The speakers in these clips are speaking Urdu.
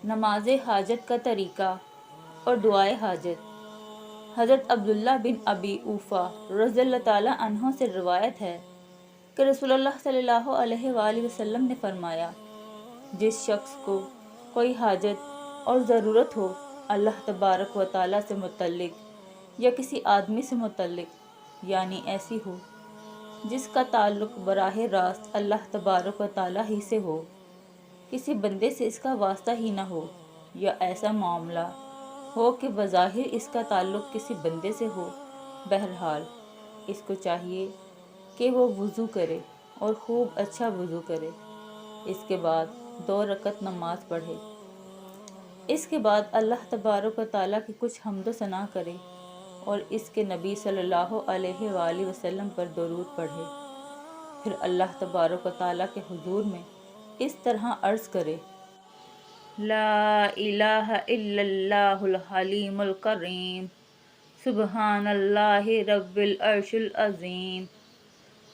نماز حاجت کا طریقہ اور دعائے حاجت۔ حضرت عبداللہ بن ابی اوفا رضی اللہ تعالیٰ عنہ سے روایت ہے کہ رسول اللہ صلی اللہ علیہ وآلہ وسلم نے فرمایا، جس شخص کو کوئی حاجت اور ضرورت ہو اللہ تبارک و تعالیٰ سے متعلق یا کسی آدمی سے متعلق، یعنی ایسی ہو جس کا تعلق براہ راست اللہ تبارک و تعالیٰ ہی سے ہو، کسی بندے سے اس کا واسطہ ہی نہ ہو، یا ایسا معاملہ ہو کہ بظاہر اس کا تعلق کسی بندے سے ہو، بہرحال اس کو چاہیے کہ وہ وضو کرے اور خوب اچھا وضو کرے، اس کے بعد 2 رکعت نماز پڑھے، اس کے بعد اللہ تبارک و تعالیٰ کی کچھ حمد و ثنا کرے اور اس کے نبی صلی اللہ علیہ وآلہ وسلم پر درود پڑھے، پھر اللہ تبارک و تعالیٰ کے حضور میں اس طرح عرض کرے، لا الہ الا اللہ الحلیم الکریم، سبحان اللہ رب العرش العظیم،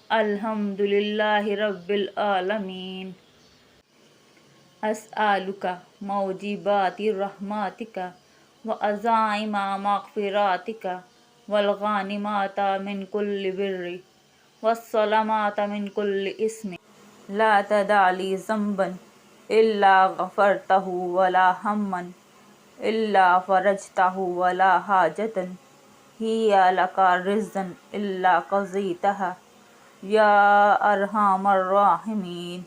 الحمد للہ رب العالمین، اسألک موجبات رحمتک وعزائم مغفراتک والغانمات من کل بر والسلامات من کل اسم، لا تدع لی ذنبا الا غفرتہ ولا ہما الا فرجتہ ولا حاجۃ ہی لک رضا الا قضیتہا یا ارحم الراحمین۔